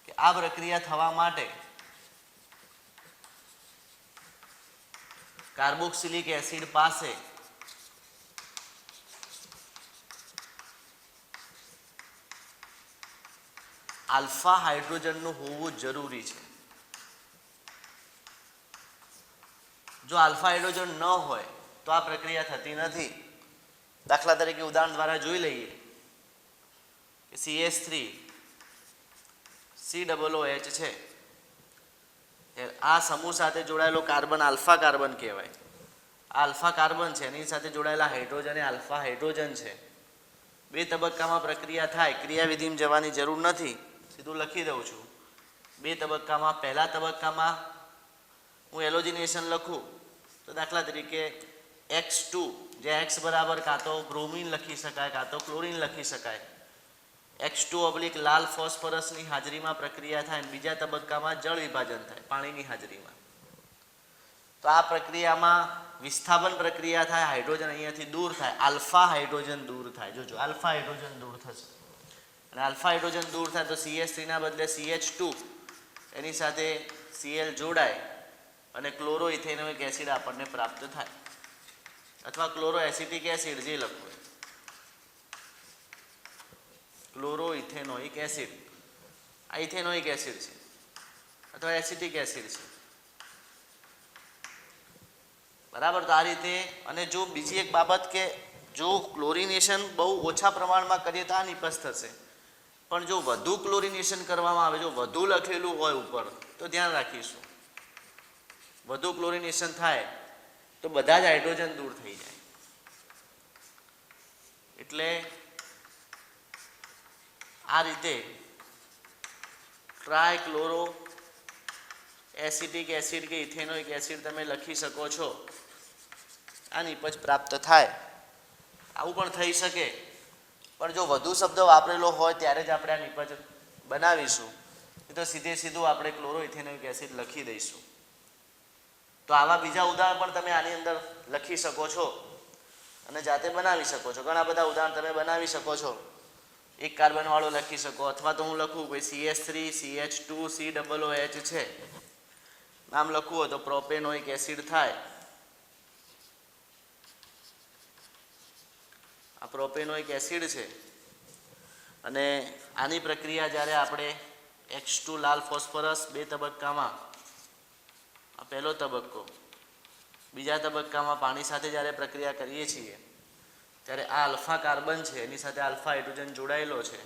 કે આ પ્રક્રિયા થવા માટે કાર્બોક્સિલિક એસિડ પાસે આલ્ફા હાઇડ્રોજનનું હોવું જરૂરી છે. જો આલ્ફા હાઇડ્રોજન ન હોય તો આ પ્રક્રિયા થતી નથી. દાખલા તરીકે ઉદાહરણ દ્વારા જોઈ લઈએ કે CH3 COOH છે, આ સમૂહ સાથે જોડાયેલો કાર્બન આલ્ફા કાર્બન કહેવાય. આ આલ્ફા કાર્બન છે, એની સાથે જોડાયેલા હાઇડ્રોજન એ આલ્ફા હાઇડ્રોજન છે. 2 તબક્કામાં પ્રક્રિયા થાય, ક્રિયાવિધિમાં જવાની જરૂર નથી, સીધું લખી દઉં છું. 2 તબક્કામાં, પહેલા તબક્કામાં હું હેલોજિનેશન લખું તો દાખલા તરીકે X2, જે X બરાબર કાં તો બ્રોમિન લખી શકાય કાં તો ક્લોરિન લખી શકાય. X2 ઓબ્લિક લાલ ફોસ્ફરસની હાજરીમાં પ્રક્રિયા થાય અને બીજા તબક્કામાં જળ વિભાજન થાય પાણીની હાજરીમાં. તો આ પ્રક્રિયામાં વિસ્થાપન પ્રક્રિયા થાય, હાઇડ્રોજન અહીંયાથી દૂર થાય, આલ્ફા હાઇડ્રોજન દૂર થાય. જોજો, આલ્ફા હાઇડ્રોજન દૂર થશે અને આલ્ફા હાઇડ્રોજન દૂર થાય તો CH3 ના બદલે CH2, એની સાથે Cl જોડાય અને ક્લોરોઇથેનોઇક એસિડ આપણને પ્રાપ્ત થાય, અથવા ક્લોરોએસિટિક એસિડ જે લખવું, ક્લોરોઇથેનોઇક એસિડ. આ ઇથેનોઇક એસિડ છે અથવા એસિટિક એસિડ છે. બરાબર, તો આ રીતે. અને જો બીજી એક બાબત કે જો ક્લોરિનેશન બહુ ઓછા પ્રમાણમાં કરીએ તો આ નિપજ થશે, પણ જો વધુ ક્લોરિનેશન કરવામાં આવે, જો વધુ લખેલું હોય ઉપર, તો ધ્યાન રાખીશું વધુ ક્લોરિનેશન થાય તો બધા જ હાઇડ્રોજન દૂર થઈ જાય. એટલે આ રીતે ટ્રાયક્લોરો એસિટિક એસિડ કે ઇથેનોઇક એસિડ તમે લખી શકો છો. આ નિપજ પ્રાપ્ત થાય. આવું પણ થઈ શકે, પણ જો વધુ શબ્દ વાપરેલો હોય ત્યારે જ આપણે આ નિપજ બનાવીશું. તો સીધું આપણે ક્લોરો ઇથેનોઇક એસિડ લખી દઈશું. તો આવા બીજા ઉદાહરણ પણ તમે આની અંદર લખી શકો છો અને જાતે બનાવી શકો છો. ઘણા બધા ઉદાહરણ તમે બનાવી શકો છો. એક કાર્બન વાળો લખી શકો, અથવા તો હું લખું કોઈ CH3 CH2 COOH છે, નામ લખવું હોય તો પ્રોપેનોઇક એસિડ થાય. આ પ્રોપેનોઇક એસિડ છે અને આની પ્રક્રિયા જ્યારે આપણે H2 લાલ ફોસ્ફરસ 2 તબક્કામાં, આ પહેલો તબક્કો, બીજા તબક્કામાં પાણી સાથે જ્યારે પ્રક્રિયા કરીએ છીએ ત્યારે આ આલ્ફા કાર્બન છે એની સાથે આલ્ફા હાઇડ્રોજન જોડાયેલો છે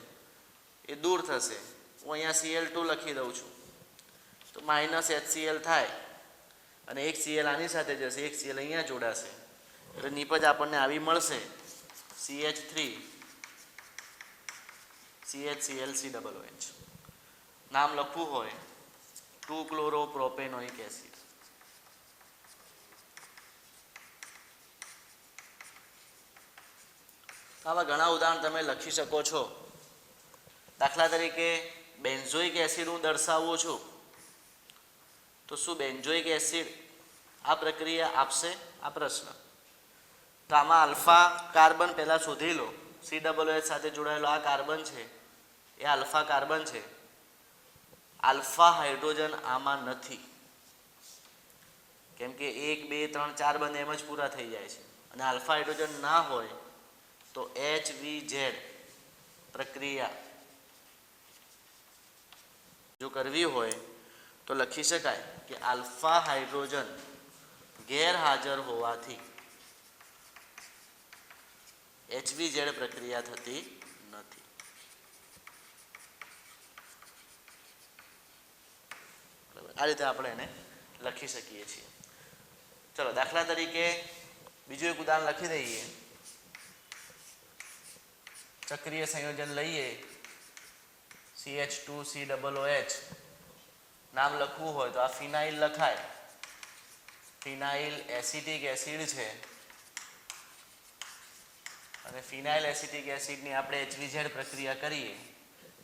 એ દૂર થશે. હું અહીંયા Cl2 લખી દઉં છું તો -HCl થાય અને એક Cl આની સાથે જશે, એક Cl અહીંયા જોડાશે એટલે નિપજ આપણને આવી મળશે CH3 CHCl COOH. નામ લખવું હોય 2-chloro-propanoic acid. આવા ઘણા ઉદાહરણ તમે લખી શકો છો. દાખલા તરીકે બેન્ઝોઇક એસિડ હું દર્શાવું છું તો શું બેન્ઝોઇક એસિડ આ પ્રક્રિયા આપશે? આ પ્રશ્ન. તો આમાં આલ્ફા કાર્બન પહેલાં શોધી લો. COOH સાથે જોડાયેલો આ કાર્બન છે એ આલ્ફા કાર્બન છે. આલ્ફા હાઇડ્રોજન આમાં નથી, કેમ કે 1 2 3 4 બંધ એમ જ પૂરા થઈ જાય છે. અને આલ્ફા હાઇડ્રોજન ના હોય તો HVZ પ્રક્રિયા જો કરવી હોય તો લખી શકાય કે આલ્ફા હાઇડ્રોજન ગેરહાજર હોવાથી HVZ પ્રક્રિયા થતી નથી. આ રીતે આપણે એને લખી શકીએ છીએ. ચલો દાખલા તરીકે બીજું એક ઉદાહરણ લખી દઈએ. ચક્રીય સંયોજન લઈએ CH2COOH. નામ લખવું હોય તો આ ફિનાઇલ લખાય. ફિનાઇલ એસિટિક એસિડ છે અને ફિનાઇલ એસિટિક એસિડની આપણે HVZ પ્રક્રિયા કરીએ.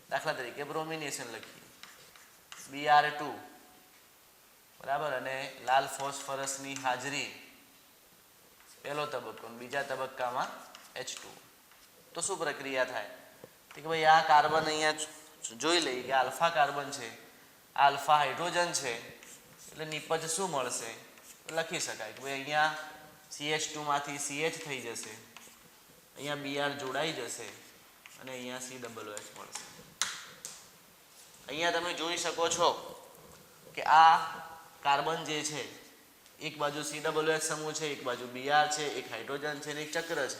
દાખલા તરીકે બ્રોમિનેશન લખીએ Br2 બરાબર, અને લાલ ફોસ્ફરસની હાજરી પહેલો તબક્કો, બીજા તબક્કામાં H2. તો શું પ્રક્રિયા થાય કે ભાઈ આ કાર્બન અહીંયા જોઈ લઈએ કે આલ્ફા કાર્બન છે, આ આલ્ફા હાઇડ્રોજન છે એટલે નિપજ શું મળશે લખી શકાય કે ભાઈ અહીંયા CH2 માંથી CH થઈ જશે, અહીંયા Br જોડાઈ જશે અને અહીંયા COOH મળશે. અહીંયા તમે જોઈ શકો છો કે આ કાર્બન જે છે એક બાજુ COOH સમૂહ છે, એક બાજુ Br છે, એક હાઇડ્રોજન છે અને એક ચક્ર છે.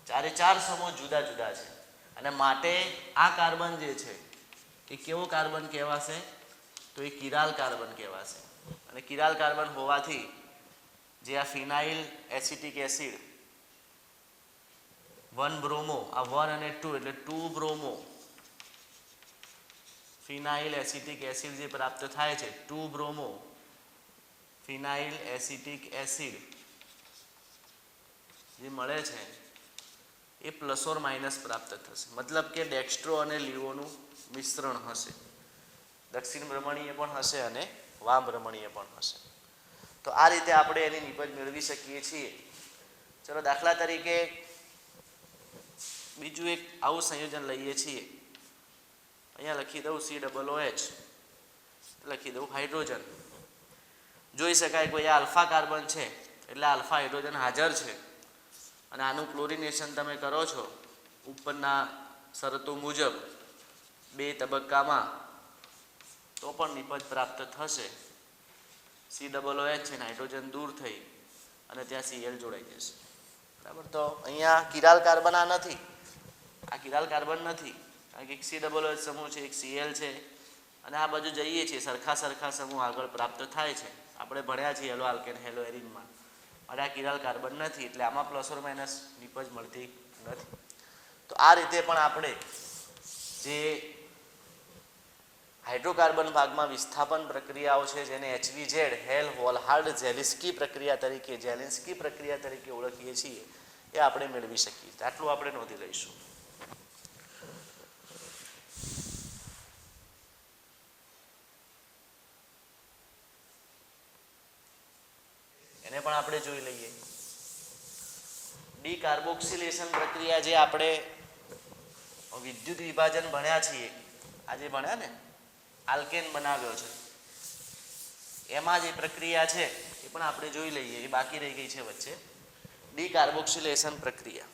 ચારે ચાર સમૂહ જુદા જુદા છે અને માટે આ કાર્બન જે છે એ કેવો કાર્બન કહેવાશે તો એ કિરાલ કાર્બન કહેવાશે. અને કિરાલ કાર્બન હોવાથી જે આ ફિનાઇલ એસિટિક એસિડ 1 બ્રોમો, આ 1 અને 2 એટલે 2 બ્રોમો ફિનાઇલ એસિટિક એસિડ જે પ્રાપ્ત થાય છે, 2 બ્રોમો ફિનાઇલ એસિટિક એસિડ જે મળે છે એ પ્લસ ઓર માઇનસ પ્રાપ્ત થશે. મતલબ કે ડેક્સ્ટ્રો અને લીવોનું મિશ્રણ હશે. દક્ષિણ ભ્રમણીય પણ હશે અને વામ ભ્રમણીય પણ હશે. તો આ રીતે આપણે એની નિપજ મેળવી શકીએ છીએ. ચલો દાખલા તરીકે બીજું એક આવું સંયોજન લઈએ છીએ. અહીંયા લખી દઉં COOH, લખી દઉં હાઇડ્રોજન. જોઈ શકાય કે આ આલ્ફા કાર્બન છે એટલે આલ્ફા હાઇડ્રોજન હાજર છે અને આનું ક્લોરિનેશન તમે કરો છો ઉપરના શરતો મુજબ 2 તબક્કામાં તો પણ નિપજ પ્રાપ્ત થશે. COOH છે ને હાઇડ્રોજન દૂર થઈ અને ત્યાં Cl જોડાઈ જશે. બરાબર. તો અહીંયા કિરાલ કાર્બન આ નથી, આ કિરાલ કાર્બન નથી કારણ કે એક COOH સમૂહ છે, એક Cl છે, અને આ બાજુ જઈએ છીએ સરખા સરખા સમૂહ આગળ પ્રાપ્ત થાય છે. આપણે ભણ્યા છીએ હેલો આલ્કેન હેલો એરિનમાં, અને આ કિરાલ કાર્બન નથી એટલે આમાં પ્લસ ઓર માઇનસ નિપજ મળતી નથી. તો આ રીતે પણ આપણે જે હાઇડ્રોકાર્બન ભાગમાં વિસ્થાપન પ્રક્રિયાઓ છે જેને HVZ હેલ હોલહાર્ડ ઝેલિન્સ્કી પ્રક્રિયા તરીકે ઓળખીએ છીએ એ આપણે મેળવી શકીએ. આટલું આપણે નોંધી લઈશું. એને પણ આપણે જોઈ લઈએ. ડીકાર્બોક્સિલેશન પ્રક્રિયા જે આપણે વિદ્યુત વિભાજન ભણ્યા છીએ, આજે ભણ્યા ને આલ્કેન બનાવ્યો છે એમાં જે પ્રક્રિયા છે એ પણ આપણે જોઈ લઈએ. એ બાકી રહી ગઈ છે વચ્ચે. ડીકાર્બોક્સિલેશન પ્રક્રિયા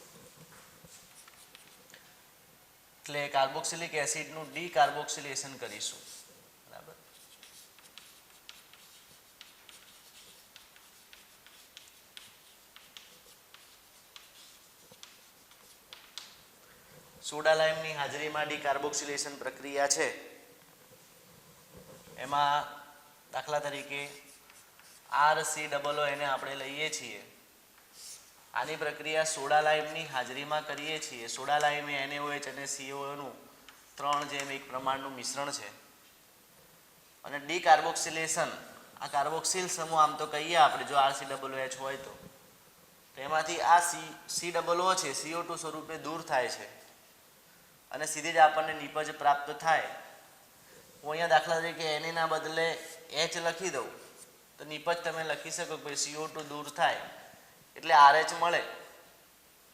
એટલે કાર્બોક્સિલિક એસિડનું ડીકાર્બોક્સિલેશન કરીશું. બરાબર. સોડા લાઇમની હાજરીમાં ડીકાર્બોક્સિલેશન પ્રક્રિયા છે એમાં દાખલા તરીકે RCOO એને આપણે લઈએ છીએ. આની પ્રક્રિયા સોડા લાઇમની હાજરીમાં કરીએ છીએ. સોડા લાઇમ એ NaOH અને COO નું 3:1 પ્રમાણનું મિશ્રણ છે. અને ડીકાર્બોક્સિલેશન આ કાર્બોક્સિલ સમૂહ આમ તો કહીએ આપણે જો RCOOH હોય તો એમાંથી આ COO છે CO2 સ્વરૂપે દૂર થાય છે અને સીધી જ આપણને નિપજ પ્રાપ્ત થાય. હું અહીંયા દાખલા તરીકે Na ના બદલે H લખી દઉં તો નિપજ તમે લખી શકો કે CO2 દૂર થાય એટલે RH મળે.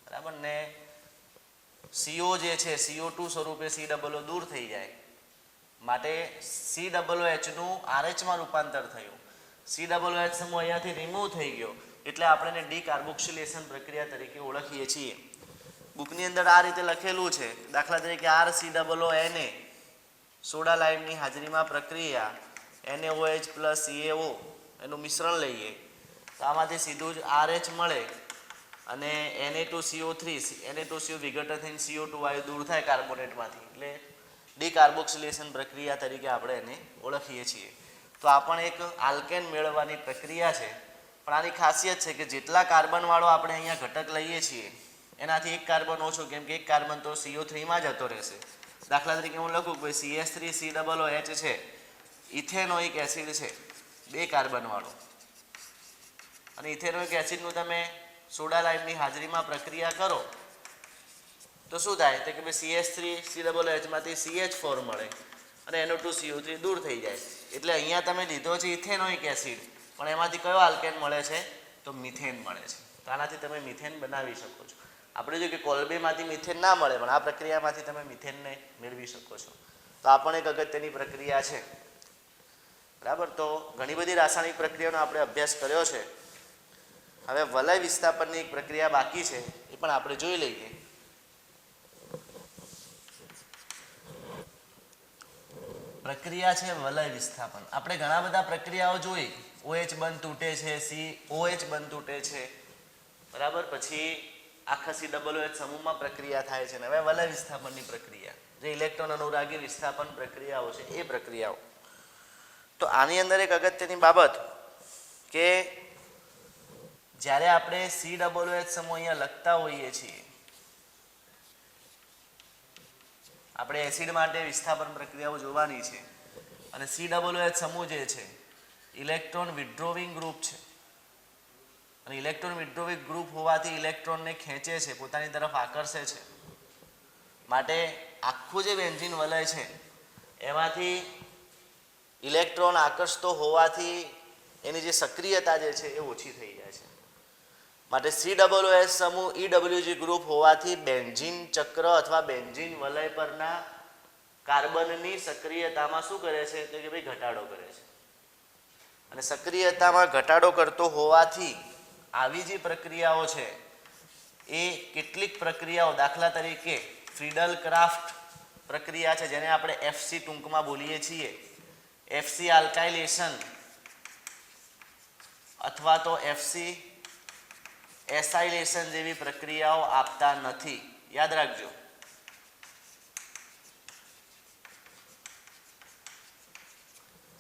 બરાબર ને CO જે છે CO2 સ્વરૂપે COO દૂર થઈ જાય માટે COOH નું RH માં રૂપાંતર થયું. COOH સમૂહ અહીંયાથી રિમૂવ થઈ ગયો એટલે આપણે ડીકાર્બોક્સિલેશન પ્રક્રિયા તરીકે ઓળખીએ છીએ. બુકની અંદર આ રીતે લખેલું છે. દાખલા તરીકે RCOO Na સોડા લાઇમની હાજરીમાં પ્રક્રિયા NaOH પ્લસ CaO એનું મિશ્રણ લઈએ તો આમાંથી સીધું જ RH મળે અને Na2CO વિઘટન થઈને CO2 વાયુ દૂર થાય કાર્બોનેટમાંથી એટલે ડીકાર્બોક્સિલેશન પ્રક્રિયા તરીકે આપણે એને ઓળખીએ છીએ. તો આ પણ એક આલ્કેન મેળવવાની પ્રક્રિયા છે. પણ આની ખાસિયત છે કે જેટલા કાર્બનવાળો આપણે અહીંયા ઘટક લઈએ છીએ એનાથી એક કાર્બન ઓછો, કેમ કે એક કાર્બન તો CO3 માં જતો રહેશે. દાખલા તરીકે હું લખું કે CH3COOH છે ઇથેનોઇક એસિડ છે 2 કાર્બન વાળો અને ઇથેનોઇક એસિડનું તમે સોડા લાઇમની હાજરીમાં પ્રક્રિયા કરો તો શું થાય તો કે CH3COOH માંથી CH4 મળે અને NO2CO3 દૂર થઈ જાય. એટલે અહીંયા તમે લીધો છે ઇથેનોઇક એસિડ પણ એમાંથી કયો આલ્કેન મળે છે તો મિથેન મળે છે. તો આનાથી તમે મિથેન બનાવી શકો છો. આપણે જો કે કોલબેમાંથી મિથેન ના મળે પણ આ પ્રક્રિયામાંથી તમે મિથેનને મેળવી શકો છો. તો આ પણ એક અગત્યની પ્રક્રિયા છે. બરાબર. તો ઘણી બધી રાસાયણિક પ્રક્રિયાનો આપણે અભ્યાસ કર્યો છે. હવે વલય વિસ્થાપનની એક પ્રક્રિયા બાકી છે એ પણ આપણે જોઈ લઈએ. પ્રક્રિયા છે વલય વિસ્થાપન. આપણે ઘણા બધા પ્રક્રિયાઓ જોઈ. OH બંધ તૂટે છે, COH બંધ તૂટે છે. બરાબર. પછી આખા COOH સમૂહમાં પ્રક્રિયા થાય છે. હવે વલય વિસ્થાપનની પ્રક્રિયા જે ઇલેક્ટ્રોન અનુરાગી વિસ્થાપન પ્રક્રિયાઓ છે એ પ્રક્રિયાઓ. તો આની અંદર એક અગત્યની બાબત કે જ્યારે આપણે COOH સમૂહ અહીંયા લખતા હોઈએ છીએ, આપણે એસિડ માટે વિસ્થાપન પ્રક્રિયાઓ જોવાની છે અને COOH સમૂહ જે છે ઇલેક્ટ્રોન વિથડ્રોવિંગ ગ્રુપ છે અને ઇલેક્ટ્રોન વિથડ્રોવિંગ ગ્રુપ હોવાથી ઇલેક્ટ્રોનને ખેંચે છે, પોતાની તરફ આકર્ષે છે. માટે આખું જે બેન્ઝીન વલય છે એમાંથી ઇલેક્ટ્રોન આકર્ષતો હોવાથી એની જે સક્રિયતા જે છે એ ઓછી થઈ જાય છે. માટે COOH સમૂહ EWG ગ્રુપ હોવાથી બેન્ઝીન ચક્ર અથવા બેન્ઝીન વલય પરના કાર્બનની સક્રિયતામાં શું કરે છે તો કે ભાઈ ઘટાડો કરે છે. અને સક્રિયતામાં ઘટાડો કરતો હોવાથી આવી જે પ્રક્રિયાઓ છે એ કેટલીક પ્રક્રિયાઓ દાખલા તરીકે ફ્રીડલ ક્રાફ્ટ પ્રક્રિયા છે જેને આપણે FC ટૂંકમાં બોલીએ છીએ. FC આલ્કાઇલેશન અથવા તો FC એસાઇલેશન જેવી પ્રક્રિયાઓ આપતા નથી. યાદ રાખજો.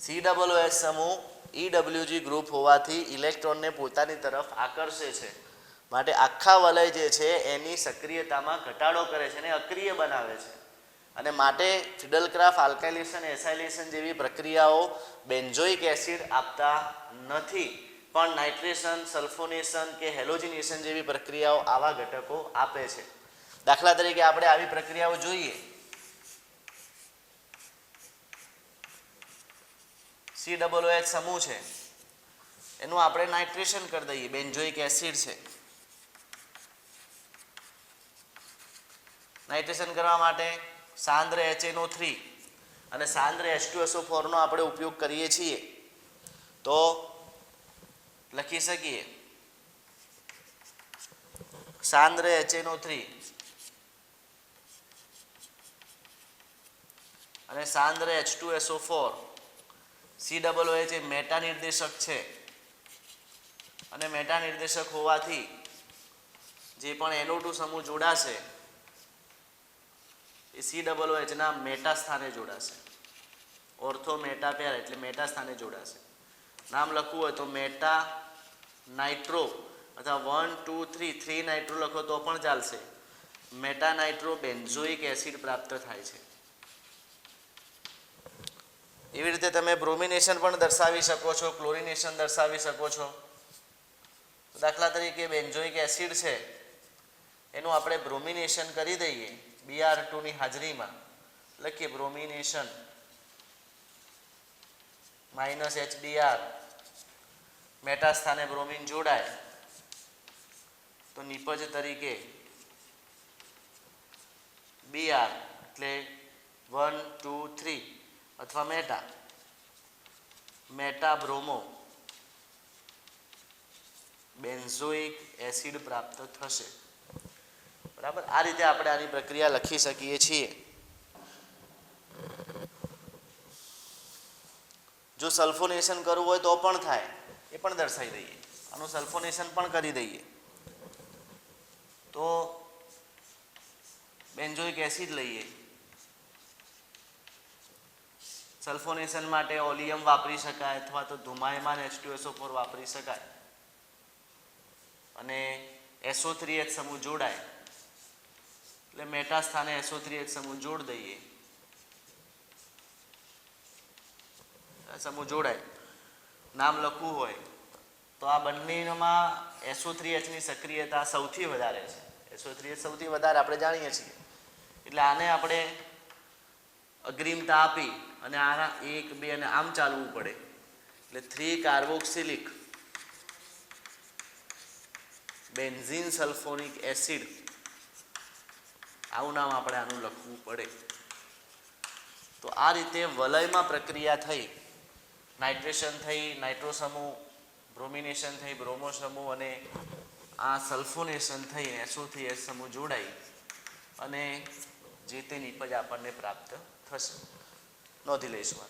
COOH સમૂહ EWG ગ્રુપ હોવાથી ઇલેક્ટ્રોનને પોતાની તરફ આકર્ષે છે, માટે આખા વલય જે છે એની સક્રિયતામાં ઘટાડો કરે છે અને અક્રિય બનાવે છે, અને માટે ફિડલક્રાફ્ટ આલ્કાઇલેશન એસાઇલેશન જેવી પ્રક્રિયાઓ બેન્ઝોઇક એસિડ આપતા નથી, પણ નાઇટ્રેશન, સલ્ફોનેશન કે હેલોજિનેશન જેવી પ્રક્રિયાઓ આવા ઘટકો આપે છે. દાખલા તરીકે આપણે આવી પ્રક્રિયાઓ જોઈએ. COOH સમૂહ છે એનું આપણે નાઇટ્રેશન કરી દઈએ, બેન્ઝોઇક એસિડ છે. નાઇટ્રેશન કરવા માટે સાંદ્ર HNO3 અને સાંદ્ર H2SO4 નો આપણે ઉપયોગ કરીએ છીએ, તો લખી શકીએ સાંદ્ર HNO3 અને સાંદ્ર H2SO4. COOH એ મેટા નિર્દેશક છે અને મેટા નિર્દેશક હોવાથી જે પણ NO2 સમૂહ જોડાશે એ COOH ના મેટા સ્થાને જોડાશે. ઓર્થો મેટા પેર એટલે મેટા સ્થાને જોડાશે. નામ લખવું હોય તો મેટા નાઇટ્રો અથવા 1 2 3 3 નાઇટ્રો લખો તો પણ ચાલશે. મેટા નાઇટ્રો બેન્ઝોઇક એસિડ પ્રાપ્ત થાય છે. એવી રીતે તમે બ્રોમિનેશન પણ દર્શાવી શકો છો, ક્લોરિનેશન દર્શાવી શકો છો. દાખલા તરીકે બેન્ઝોઇક એસિડ છે એનું આપણે બ્રોમિનેશન કરી દઈએ Br2 ની હાજરીમાં, લખીએ બ્રોમિનેશન -HBr, મેટા સ્થાને બ્રોમિન જોડાય તો નિપજ તરીકે Br એટલે 1 2 3 અથવા મેટા બ્રોમો બેન્ઝોઇક એસિડ પ્રાપ્ત થશે. બરાબર, આ રીતે આપણે આની પ્રક્રિયા લખી શકીએ છીએ. જો સલ્ફોનેશન કરવું હોય તો પણ થાય, એ પણ દર્શાવી દઈએ. આનું સલ્ફોનેશન પણ કરી દઈએ તો બેન્ઝોઇક એસિડ લઈએ. સલ્ફોનેશન માટે ઓલિયમ વાપરી શકાય અથવા તો ધુમાયમાન H2SO4 વાપરી શકાય, અને SO3H સમૂહ જોડાય એટલે મેટા સ્થાને SO3H સમૂહ જોડ દઈએ. સમૂહ જોડાય, નામ લખવું હોય તો આ બંનેમાં SO3H ની સક્રિયતા સૌથી વધારે છે. SO3H સૌથી વધારે આપણે જાણીએ છીએ, એટલે આને આપણે અગ્રિમતા આપી અને આના 1 2 અને આમ ચાલવું પડે, એટલે 3 કાર્બોક્સિલિક બેન્ઝીન સલ્ફોનિક એસિડ આવું નામ આપણે આનું લખવું પડે. તો આ રીતે વલયમાં પ્રક્રિયા થઈ, નાઇટ્રેશન થઈ નાઇટ્રો સમૂહ, બ્રોમિનેશન થઈ બ્રોમો સમૂહ, અને આ સલ્ફોનેશન થઈ SO3H સમૂહ જોડાઈ અને જે તે નિપજ આપણને પ્રાપ્ત થશે. નોંધી લઈશું.